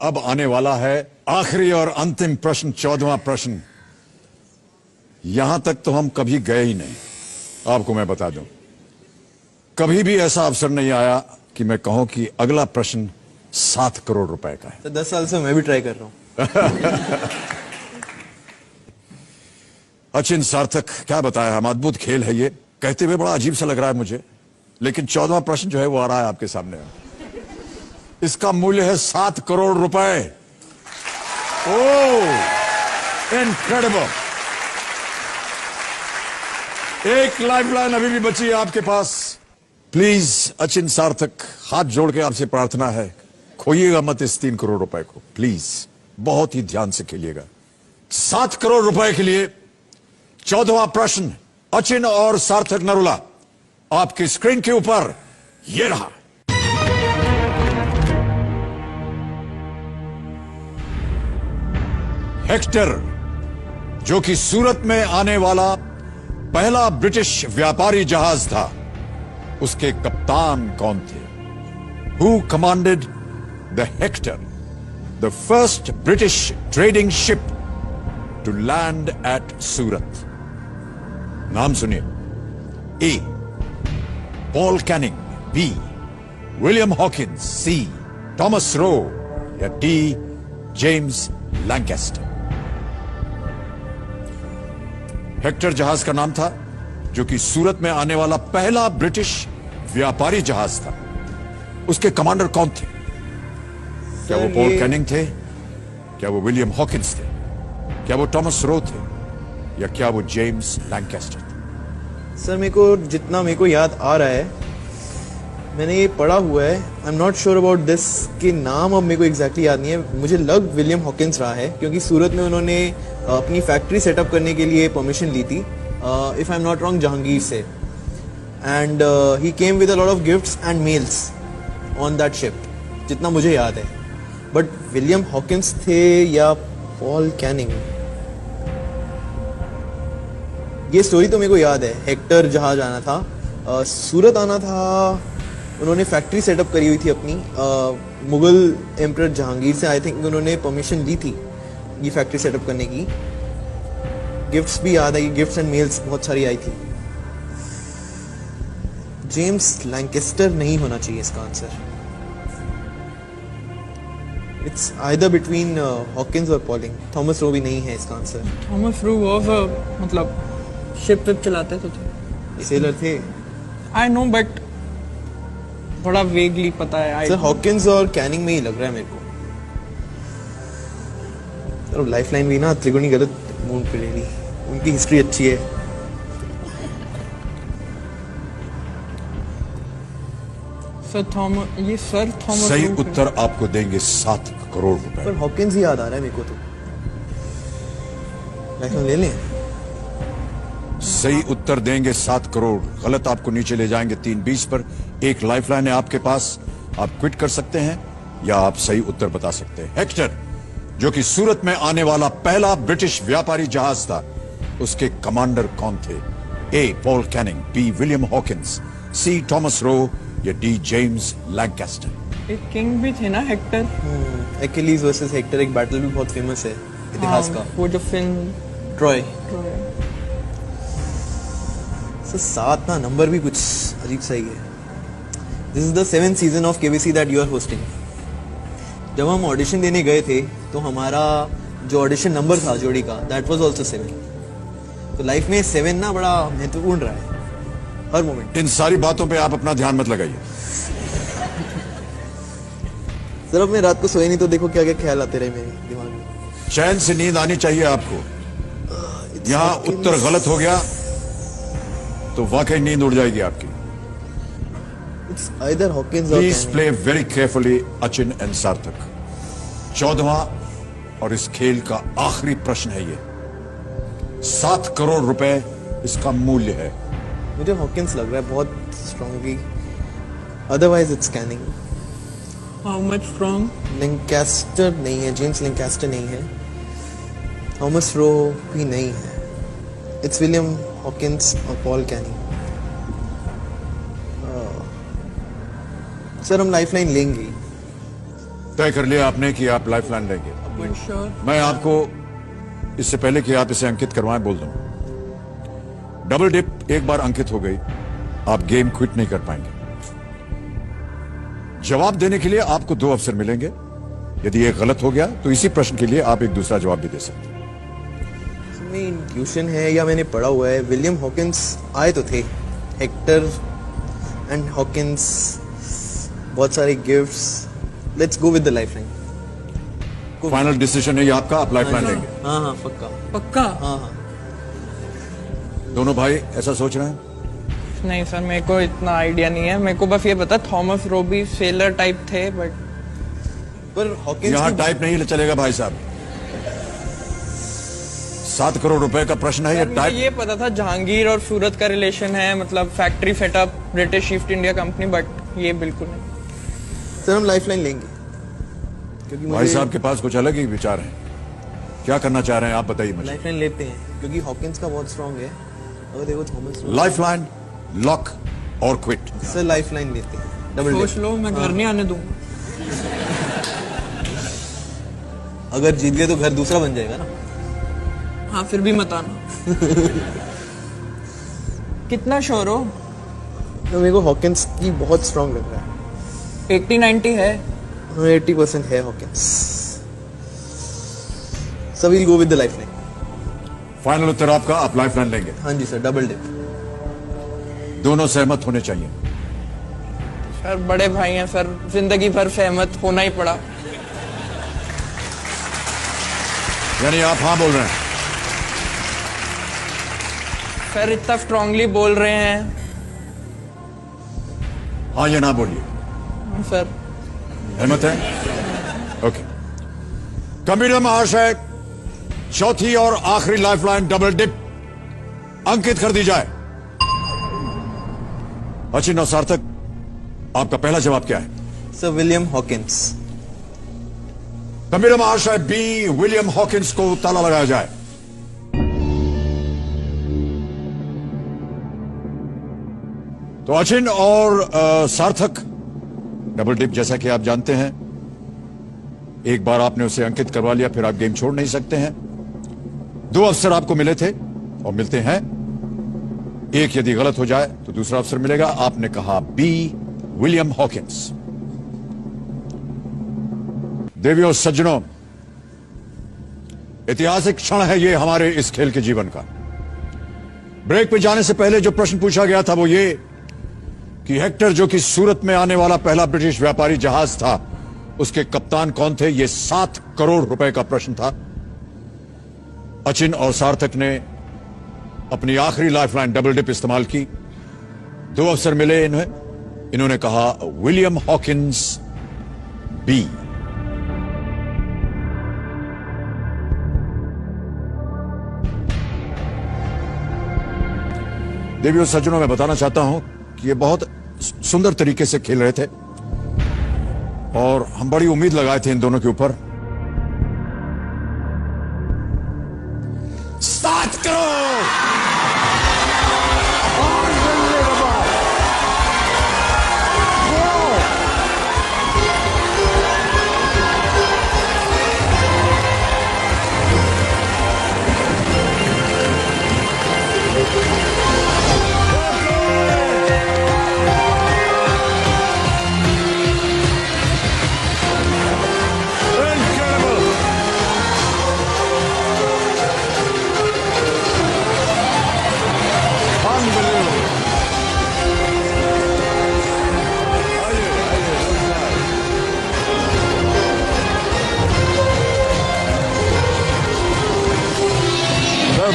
अब आने वाला है आखिरी और अंतिम प्रश्न, 14वां प्रश्न। यहां तक तो हम कभी गए ही नहीं, आपको मैं बता दूं। कभी भी ऐसा अवसर नहीं आया कि मैं कहूं कि अगला प्रश्न 7 करोड़ रुपए का है। तो 10 साल से मैं भी ट्राई कर रहा हूं। अचिन सार्थक, क्या बताया हम, अद्भुत खेल है ये। कहते हुए बड़ा अजीब सा लग रहा है मुझे, लेकिन 14वां प्रश्न जो है वो आ रहा है आपके सामने। इसका मूल्य है 7 करोड़ रुपए। ओह, इनक्रेडिबल। एक लाइफलाइन अभी भी बची है आपके पास। प्लीज अचिन सार्थक, हाथ जोड़ के आपसे प्रार्थना है, खोइएगा मत इस 3 करोड़ रुपए को प्लीज। बहुत ही ध्यान से खेलिएगा। 7 करोड़ रुपए के लिए 14वां प्रश्न, अचिन और सार्थक नरूला, आपकी स्क्रीन के ऊपर ये रहा। हेक्टर, जो कि सूरत में आने वाला पहला ब्रिटिश व्यापारी जहाज था, उसके कप्तान कौन थे? Who commanded the Hector, the first British trading ship to land at Surat? नाम सुनिए। A. Paul Canning, B. William Hawkins, C. Thomas Roe, या D. James Lancaster? हेक्टर जहाज का नाम था, जो कि सूरत में आने वाला पहला ब्रिटिश व्यापारी जहाज था। उसके कमांडर कौन थे? क्या वो पॉल कैनिंग थे? क्या वो विलियम हॉकिंस थे? क्या वो टॉमस रो थे? या क्या वो जेम्स लैंकेस्टर थे? सर जितना मेरे को याद आ रहा है, मैंने ये पढ़ा हुआ है। आई am not sure about this के नाम अब मेरे को एग्जैक्टली याद नहीं है। मुझे लग विलियम हॉकिंस रहा है, क्योंकि सूरत में उन्होंने अपनी फैक्ट्री सेटअप करने के लिए परमिशन ली थी, if I am not wrong, Jahangir से। And he came with a lot of gifts and mails on that ship, जितना मुझे याद है। बट विलियम हॉकिंस थे या पॉल कैनिंग, ये स्टोरी तो मेरे को याद है। हेक्टर जहाज आना था, सूरत आना था, उन्होंने फैक्ट्री सेटअप करी हुई थी अपनी, मुगल एम्परर जहांगीर से आई थिंक उन्होंने परमिशन ली थी ये फैक्ट्री सेटअप करने की। गिफ्ट्स भी याद है, गिफ्ट्स एंड मेल्स बहुत सारी आई थी। जेम्स लैंकेस्टर नहीं होना चाहिए इसका answer. It's either between Hawkins और पॉलिंग। थॉमस रो भी नहीं है इसका आंसर। थॉमस रो वाज मतलब शिप चलाते तो थे, सेलर थे। आई नो, बट थोड़ा वेगली पता है। सर हॉकिंस और कैनिंग में ही लग रहा है मेरे को। सर लाइफलाइन भी ना त्रिगुणी गलत मूड पे ले ली, उनकी हिस्ट्री अच्छी है। सर थॉमस सही उत्तर आपको देंगे 7 करोड़ रुपए। पर हॉकिंस ही याद आ रहा है मेरे को तो। लाइफलाइन ले लें? सही उत्तर देंगे 7 करोड़, गलत आपको नीचे ले जाएंगे 320 पर। एक लाइफलाइन है आपके पास, आप क्विट कर सकते हैं या आप सही उत्तर बता सकते हैं। हेक्टर, जो कि सूरत में आने वाला पहला ब्रिटिश व्यापारी जहाज था, उसके कमांडर कौन थे? A. Paul Canning, B. William Hawkins, C. Thomas Roe, या डी. James Lancaster? एक किंग भी थे ना हेक्टर। एक्किलीज वर्सेस हेक्टर एक बैटल भी बहुत फेमस है इतिहास का, वो जो फिल्म ट्रॉय। सर 7 ना नंबर भी कुछ अजीब सा ही है। This is the 7th season of KBC that you are hosting. जब हम ऑडिशन देने गए थे तो हमारा जो ऑडिशन नंबर था जोड़ी का, दैट वाज आल्सो 7। तो लाइफ में 7 ना बड़ा महत्वपूर्ण रहा है हर मोमेंट। इन सारी बातों पे आप अपना ध्यान मत लगाइए। सर अब मैं रात को सोए नहीं तो देखो क्या क्या ख्याल आते रहे मेरे दिमाग में। चैन से नींद आनी चाहिए आपको। यहां उत्तर गलत हो गया तो वाकई नींद उड़ जाएगी आपकी। It's either Hawkins or please Canning. Play very carefully Achin and सार्थक। 14वां और इस खेल का आखिरी प्रश्न है ये। 7 करोड़ रुपए इसका मूल्य है। मुझे हॉकिंस लग रहा है बहुत strongly, otherwise it's Canning. How much from? Lancaster नहीं है, जेम्स लैंकेस्टर नहीं है, थॉमस रो भी नहीं है। इट्स विलियम हॉकिंस और पॉल कैनिंग। सर हम लाइफलाइन लेंगे। तय कर लिया आपने कि आप लाइफलाइन लेंगे। श्योर। मैं आपको इससे पहले कि आप इसे अंकित करवाएं बोल दूं, डबल डिप एक बार अंकित हो गई, आप गेम क्विट नहीं कर पाएंगे। जवाब देने के लिए आपको 2 अवसर मिलेंगे। यदि ये गलत हो गया तो इसी प्रश्न के लिए आप एक दूसरा जवाब भी दे सकते हैं। मेरी इंट्यूशन है या मैंने पढ़ा हुआ है, विलियम हॉकिंस आए तो थे, हेक्टर एंड हॉकिंस, बहुत सारे gifts. Let's go with the lifeline. Final decision है ये आपका, आप लाइफलाइन लेंगे? हाँ हाँ पक्का। पक्का? हाँ हाँ। दोनों भाई ऐसा सोच रहे हैं? नहीं सर, मेरे को इतना आइडिया नहीं है। मेरे को बस ये पता थॉमस रोबी सेलर टाइप थे, बट पर हॉकिंस यहां टाइप नहीं चलेगा भाई साहब। 7 करोड़ रुपए का प्रश्न है ये। मुझे टाइप ये पता था जहांगीर और सूरत का रिलेशन है, मतलब factory setup British east India company, but ये बिल्कुल नहीं। सर हम लाइफलाइन लेंगे क्योंकि भाई साहब के पास कुछ अलग ही विचार हैं। क्या करना चाह रहे हैं आप बताइए मुझे। लाइफलाइन लेते हैं क्योंकि हॉकिंस का बहुत स्ट्रांग है। अगर देखो थॉमस लाइफलाइन, लॉक और क्विट? सर लाइफलाइन लेते हैं, डबल सोच डिप। लो, मैं घर नहीं आने दूंगा। अगर जीत गए तो घर दूसरा बन जाएगा ना। हाँ, फिर भी मत आना। कितना श्योर हो? तो मेरे को हॉकिंस की बहुत स्ट्रांग लग रहा है। 80-90 है। हाँ 80% है Hawkins. So we'll go with the lifeline. Final उत्तर आपका, आप लाइफलाइन लेंगे? हाँ जी सर, डबल डिप। दोनों सहमत होने चाहिए। सर बड़े भाई हैं सर, जिंदगी भर सहमत होना ही पड़ा। यानी आप हाँ बोल रहे हैं? सर इतना स्ट्रांगली बोल रहे हैं। हाँ या ना बोलिए। सर सहमत है? ओके। कंप्यूटर महाशय, चौथी और आखिरी लाइफलाइन डबल डिप अंकित कर दी जाए। अचिन और सार्थक, आपका पहला जवाब क्या है? Sir William Hawkins. कंप्यूटर महाशय, बी विलियम हॉकिंस को ताला लगाया जाए। तो अचिन और सार्थक, डबल डिप जैसा कि आप जानते हैं, एक बार आपने उसे अंकित करवा लिया फिर आप गेम छोड़ नहीं सकते हैं। 2 अवसर आपको मिले थे और मिलते हैं। एक यदि गलत हो जाए तो दूसरा अवसर मिलेगा। आपने कहा बी विलियम हॉकिंस। देवियों सज्जनों, ऐतिहासिक क्षण है ये हमारे इस खेल के जीवन का। ब्रेक पे जाने से पहले जो प्रश्न पूछा गया था वो ये कि हेक्टर, जो कि सूरत में आने वाला पहला ब्रिटिश व्यापारी जहाज था, उसके कप्तान कौन थे? ये 7 करोड़ रुपए का प्रश्न था। अचिन और सार्थक ने अपनी आखिरी लाइफलाइन डबल डिप इस्तेमाल की। 2 अवसर मिले इन्हें। इन्होंने कहा विलियम हॉकिंस, बी। देवियों सज्जनों, मैं बताना चाहता हूं कि ये बहुत सुंदर तरीके से खेल रहे थे और हम बड़ी उम्मीद लगाए थे इन दोनों के ऊपर। 7 करोड़!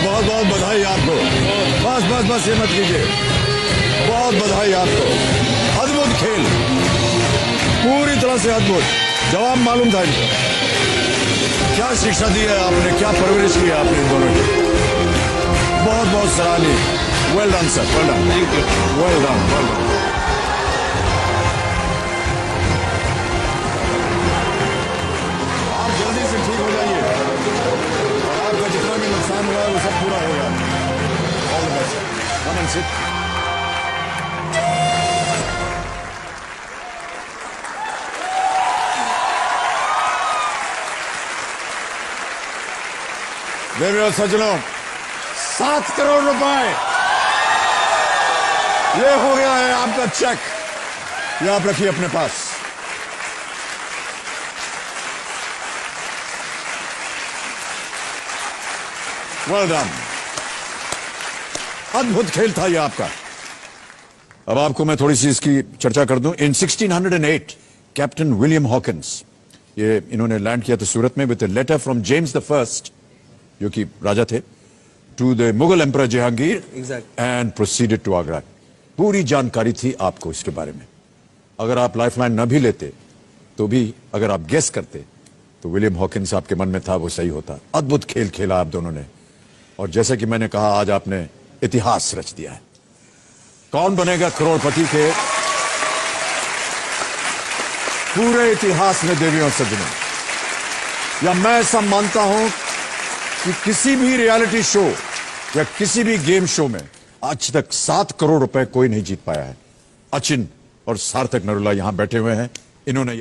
बहुत बहुत बधाई आपको। बस बस बस ये मत कीजिए। बहुत बधाई आपको। अद्भुत खेल, पूरी तरह से अद्भुत। जवाब मालूम था इनको। क्या शिक्षा दी है आपने, क्या परवरिश की है आपने इन दोनों की। बहुत बहुत सराहनीय। Well done sir, well done. Thank you. Well done, well done. आप जल्दी से ठीक हो जाइए और आपका जितना भी नुकसान हुआ है वो सब पूरा होगा। All the best. Come and sit. देवियों सज्जनों, 7 करोड़ रुपए, ये हो गया है आपका चेक। ये आप रखिए अपने पास। वेल डन, अद्भुत खेल था ये आपका। अब आपको मैं थोड़ी सी इसकी चर्चा कर दूं। इन 1608 कैप्टन विलियम हॉकिंस, ये इन्होंने लैंड किया था सूरत में with a letter from James the first, जो कि राजा थे, to the Mughal emperor Jahangir and proceeded to Agra. पूरी जानकारी थी आपको इसके बारे में। अगर आप लाइफलाइन न भी लेते तो भी अगर आप गेस करते तो विलियम हॉकिंस आपके मन में था, वो सही होता। अद्भुत खेल खेला आप दोनों ने, और जैसे कि मैंने कहा, आज आपने इतिहास रच दिया है। कौन बनेगा करोड़पति के पूरे इतिहास में देवियों सज्जनों, या मैं ऐसा मानता हूं कि किसी भी रियलिटी शो या किसी भी गेम शो में आज तक 7 करोड़ रुपए कोई नहीं जीत पाया है। अचिन और सार्थक नरूला यहां बैठे हुए हैं, इन्होंने